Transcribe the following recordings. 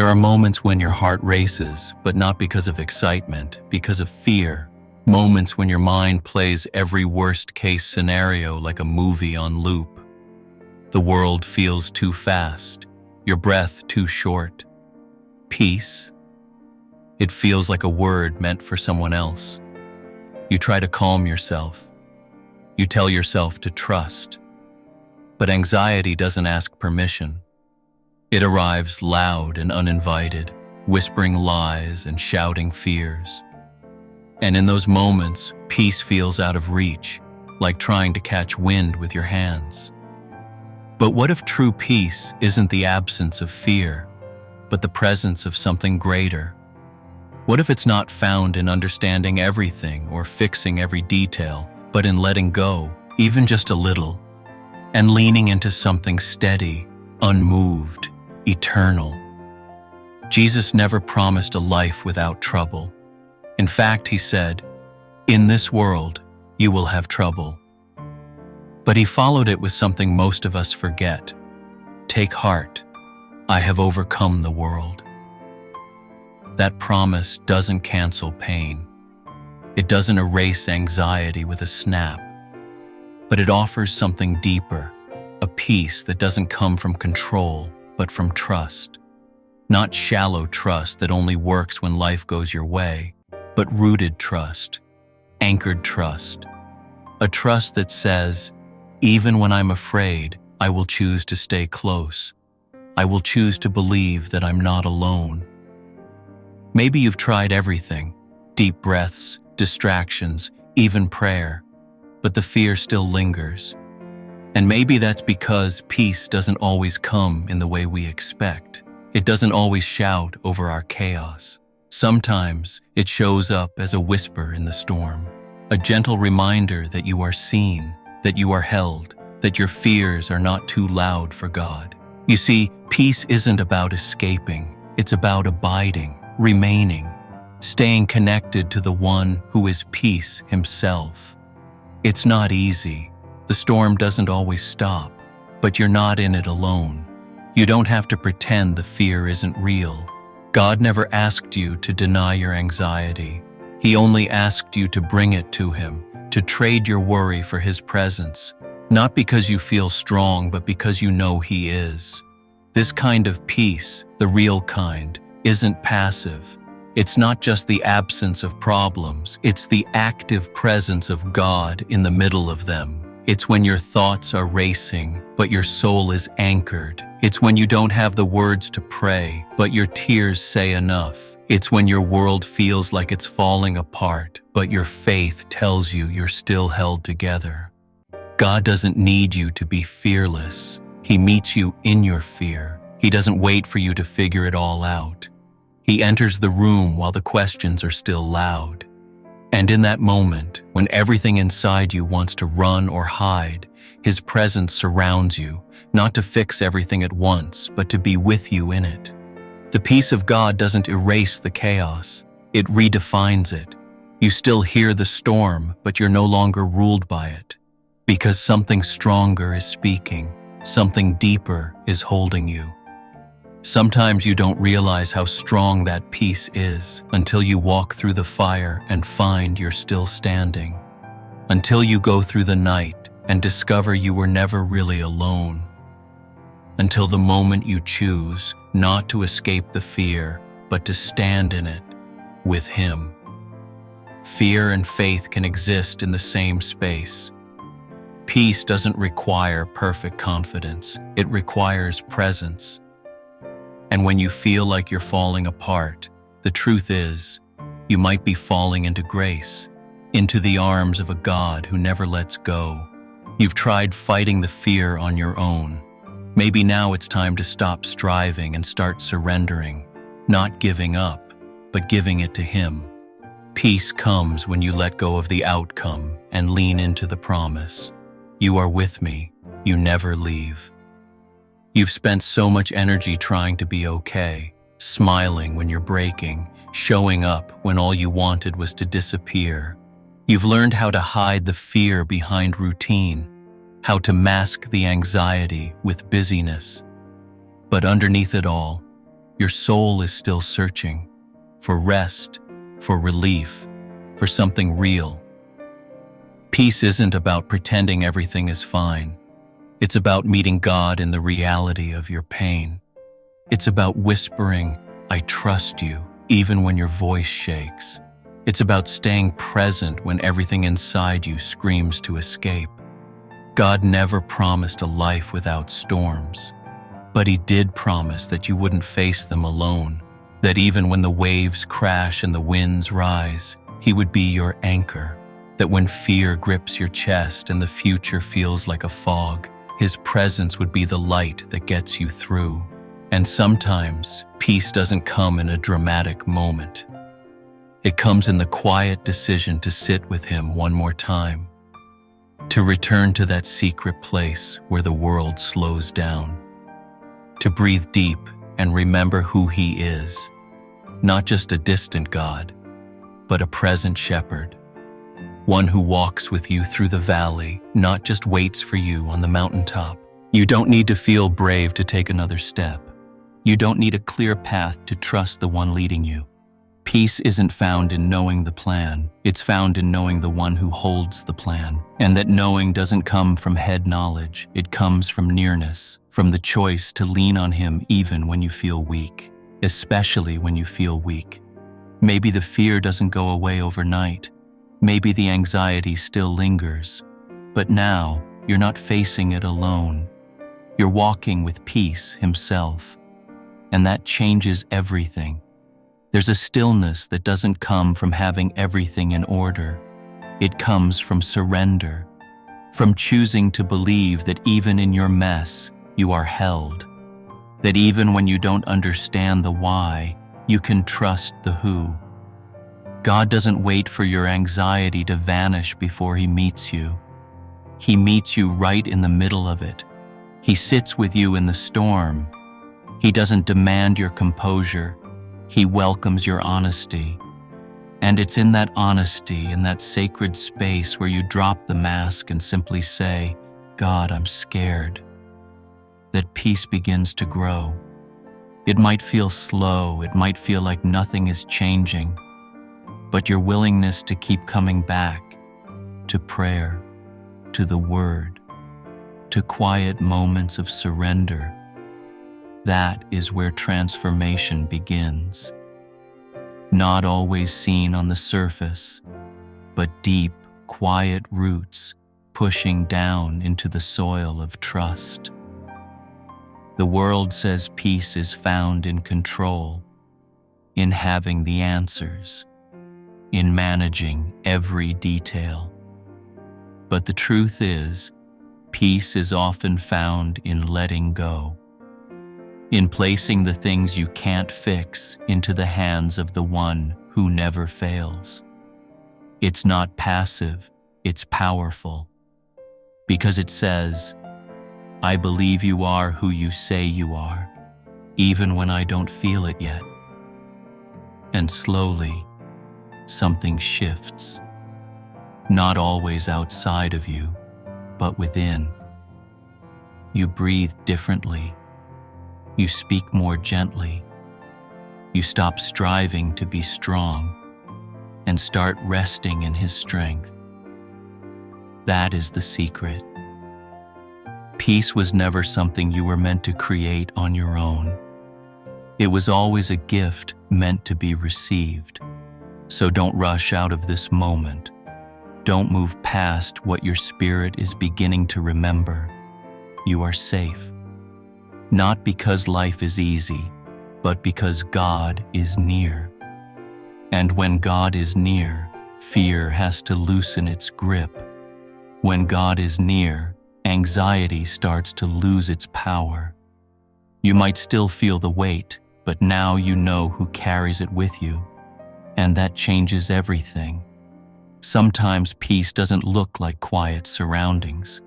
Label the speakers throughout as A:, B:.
A: There are moments when your heart races, but not because of excitement, because of fear. Moments when your mind plays every worst-case scenario like a movie on loop. The world feels too fast, your breath too short. Peace. It feels like a word meant for someone else. You try to calm yourself. You tell yourself to trust. But anxiety doesn't ask permission. It arrives loud and uninvited, whispering lies and shouting fears. And in those moments, peace feels out of reach, like trying to catch wind with your hands. But what if true peace isn't the absence of fear, but the presence of something greater? What if it's not found in understanding everything or fixing every detail, but in letting go, even just a little, and leaning into something steady, unmoved, eternal? Jesus never promised a life without trouble. In fact, he said, "In this world, you will have trouble." But he followed it with something most of us forget. "Take heart, I have overcome the world." That promise doesn't cancel pain. It doesn't erase anxiety with a snap. But it offers something deeper, a peace that doesn't come from control, but from trust. Not shallow trust that only works when life goes your way, but rooted trust, anchored trust. A trust that says, even when I'm afraid, I will choose to stay close. I will choose to believe that I'm not alone. Maybe you've tried everything, deep breaths, distractions, even prayer, but the fear still lingers. And maybe that's because peace doesn't always come in the way we expect. It doesn't always shout over our chaos. Sometimes it shows up as a whisper in the storm, a gentle reminder that you are seen, that you are held, that your fears are not too loud for God. You see, peace isn't about escaping. It's about abiding, remaining, staying connected to the one who is peace himself. It's not easy. The storm doesn't always stop, but you're not in it alone. You don't have to pretend the fear isn't real. God never asked you to deny your anxiety. He only asked you to bring it to him, to trade your worry for his presence, not because you feel strong, but because you know he is. This kind of peace, the real kind, isn't passive. It's not just the absence of problems, it's the active presence of God in the middle of them. It's when your thoughts are racing, but your soul is anchored. It's when you don't have the words to pray, but your tears say enough. It's when your world feels like it's falling apart, but your faith tells you you're still held together. God doesn't need you to be fearless. He meets you in your fear. He doesn't wait for you to figure it all out. He enters the room while the questions are still loud. And in that moment, when everything inside you wants to run or hide, his presence surrounds you, not to fix everything at once, but to be with you in it. The peace of God doesn't erase the chaos. It redefines it. You still hear the storm, but you're no longer ruled by it. Because something stronger is speaking, something deeper is holding you. Sometimes you don't realize how strong that peace is until you walk through the fire and find you're still standing. Until you go through the night and discover you were never really alone. Until the moment you choose not to escape the fear, but to stand in it with him. Fear and faith can exist in the same space. Peace doesn't require perfect confidence. It requires presence. And when you feel like you're falling apart, the truth is, you might be falling into grace, into the arms of a God who never lets go. You've tried fighting the fear on your own. Maybe now it's time to stop striving and start surrendering, not giving up, but giving it to him. Peace comes when you let go of the outcome and lean into the promise. You are with me, you never leave. You've spent so much energy trying to be okay, smiling when you're breaking, showing up when all you wanted was to disappear. You've learned how to hide the fear behind routine, how to mask the anxiety with busyness. But underneath it all, Your soul is still searching for rest, for relief, for something real. Peace isn't about pretending everything is fine. It's about meeting God in the reality of your pain. It's about whispering, "I trust you," even when your voice shakes. It's about staying present when everything inside you screams to escape. God never promised a life without storms, but He did promise that you wouldn't face them alone, that even when the waves crash and the winds rise, He would be your anchor, that when fear grips your chest and the future feels like a fog, His presence would be the light that gets you through. And sometimes, peace doesn't come in a dramatic moment. It comes in the quiet decision to sit with Him one more time, to return to that secret place where the world slows down, to breathe deep and remember who He is, not just a distant God, but a present shepherd, one who walks with you through the valley, not just waits for you on the mountaintop. You don't need to feel brave to take another step. You don't need a clear path to trust the one leading you. Peace isn't found in knowing the plan, it's found in knowing the one who holds the plan. And that knowing doesn't come from head knowledge, it comes from nearness, from the choice to lean on Him even when you feel weak, especially when you feel weak. Maybe the fear doesn't go away overnight, maybe the anxiety still lingers, but now you're not facing it alone. You're walking with peace Himself, and that changes everything. There's a stillness that doesn't come from having everything in order. It comes from surrender, from choosing to believe that even in your mess, you are held, that even when you don't understand the why, you can trust the who. God doesn't wait for your anxiety to vanish before He meets you. He meets you right in the middle of it. He sits with you in the storm. He doesn't demand your composure. He welcomes your honesty. And it's in that honesty, in that sacred space where you drop the mask and simply say, "God, I'm scared," that peace begins to grow. It might feel slow, it might feel like nothing is changing, but your willingness to keep coming back to prayer, to the Word, to quiet moments of surrender, that is where transformation begins. Not always seen on the surface, but deep, quiet roots pushing down into the soil of trust. The world says peace is found in control, in having the answers, in managing every detail. But the truth is, peace is often found in letting go, in placing the things you can't fix into the hands of the one who never fails. It's not passive, it's powerful, because it says, "I believe you are who you say you are, even when I don't feel it yet." And slowly, something shifts, not always outside of you, but within. You breathe differently. You speak more gently. You stop striving to be strong and start resting in His strength. That is the secret. Peace was never something you were meant to create on your own. It was always a gift meant to be received. So don't rush out of this moment. Don't move past what your spirit is beginning to remember. You are safe. Not because life is easy, but because God is near. And when God is near, fear has to loosen its grip. When God is near, anxiety starts to lose its power. You might still feel the weight, but now you know who carries it with you. And that changes everything. Sometimes peace doesn't look like quiet surroundings.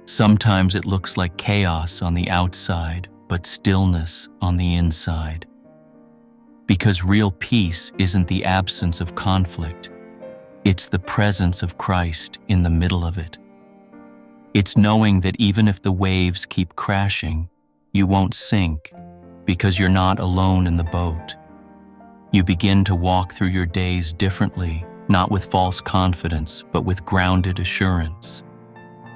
A: Sometimes it looks like chaos on the outside, but stillness on the inside. Because real peace isn't the absence of conflict. It's the presence of Christ in the middle of it. It's knowing that even if the waves keep crashing, you won't sink, because you're not alone in the boat. You begin to walk through your days differently, not with false confidence, but with grounded assurance.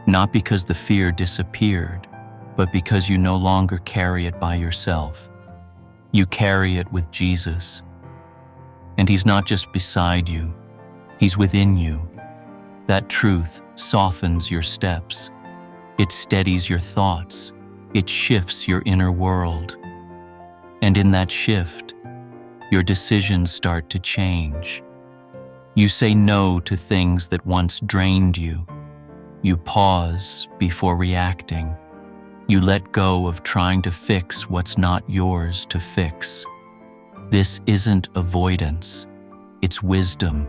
A: Not because the fear disappeared, but because you no longer carry it by yourself. You carry it with Jesus. And He's not just beside you, He's within you. That truth softens your steps. It steadies your thoughts. It shifts your inner world. And in that shift, your decisions start to change. You say no to things that once drained you. You pause before reacting. You let go of trying to fix what's not yours to fix. This isn't avoidance. It's wisdom.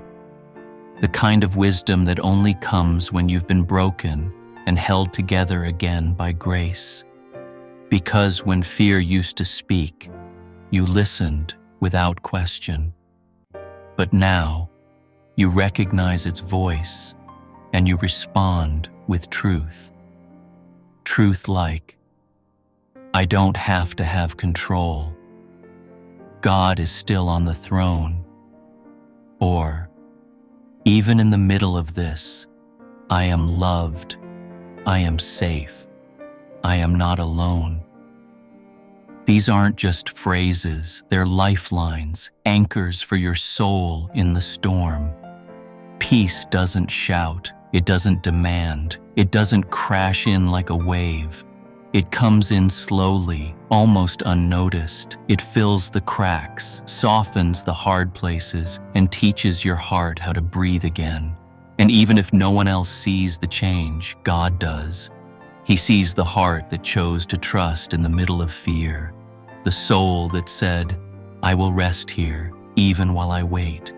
A: The kind of wisdom that only comes when you've been broken and held together again by grace. Because when fear used to speak, you listened without question. But now, you recognize its voice and you respond with truth. Truth like, I don't have to have control. God is still on the throne. Or, even in the middle of this, I am loved. I am safe. I am not alone. These aren't just phrases, they're lifelines, anchors for your soul in the storm. Peace doesn't shout, it doesn't demand, it doesn't crash in like a wave. It comes in slowly, almost unnoticed. It fills the cracks, softens the hard places, and teaches your heart how to breathe again. And even if no one else sees the change, God does. He sees the heart that chose to trust in the middle of fear, the soul that said, I will rest here, even while I wait.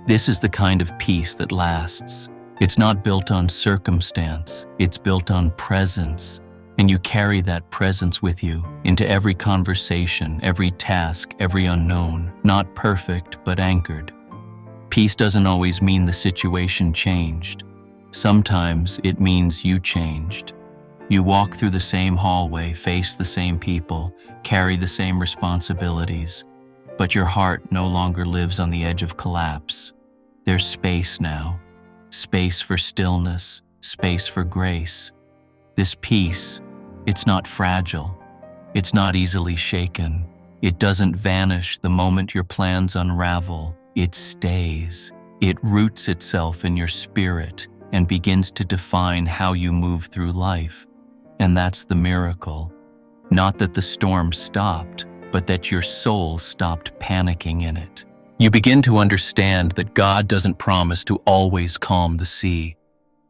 A: This is the kind of peace that lasts. It's not built on circumstance, it's built on presence. And you carry that presence with you into every conversation, every task, every unknown, not perfect, but anchored. Peace doesn't always mean the situation changed. Sometimes it means you changed. You walk through the same hallway, face the same people, carry the same responsibilities, but your heart no longer lives on the edge of collapse. There's space now, space for stillness, space for grace. This peace, it's not fragile. It's not easily shaken. It doesn't vanish the moment your plans unravel. It stays. It roots itself in your spirit and begins to define how you move through life. And that's the miracle. Not that the storm stopped, but that your soul stopped panicking in it. You begin to understand that God doesn't promise to always calm the sea,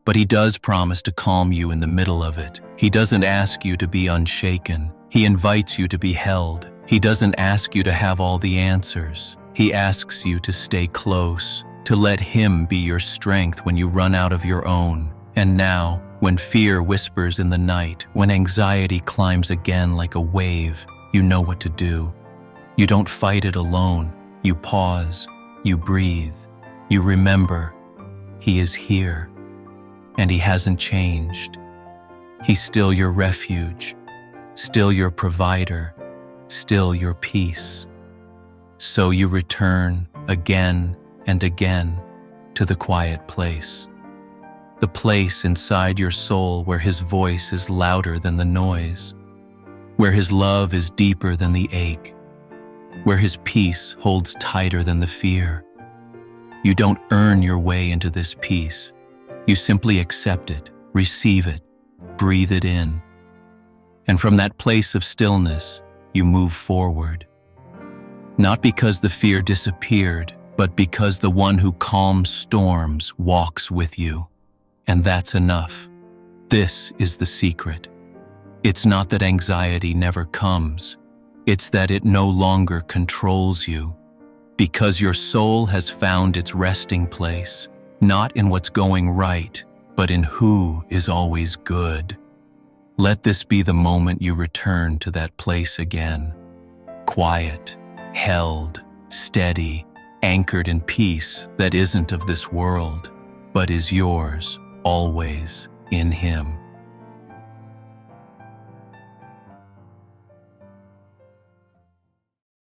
A: but He does promise to calm you in the middle of it. He doesn't ask you to be unshaken. He invites you to be held. He doesn't ask you to have all the answers. He asks you to stay close, to let Him be your strength when you run out of your own. And now, when fear whispers in the night, when anxiety climbs again like a wave, you know what to do. You don't fight it alone. You pause. You breathe. You remember, He is here. And He hasn't changed. He's still your refuge, still your provider, still your peace. So you return again and again to the quiet place. The place inside your soul where His voice is louder than the noise, where His love is deeper than the ache, where His peace holds tighter than the fear. You don't earn your way into this peace. You simply accept it, receive it, breathe it in. And from that place of stillness, you move forward. Not because the fear disappeared, but because the one who calms storms walks with you. And that's enough. This is the secret. It's not that anxiety never comes. It's that it no longer controls you. Because your soul has found its resting place, not in what's going right, but in who is always good. Let this be the moment you return to that place again. Quiet, held, steady, anchored in peace that isn't of this world, but is yours, always in Him.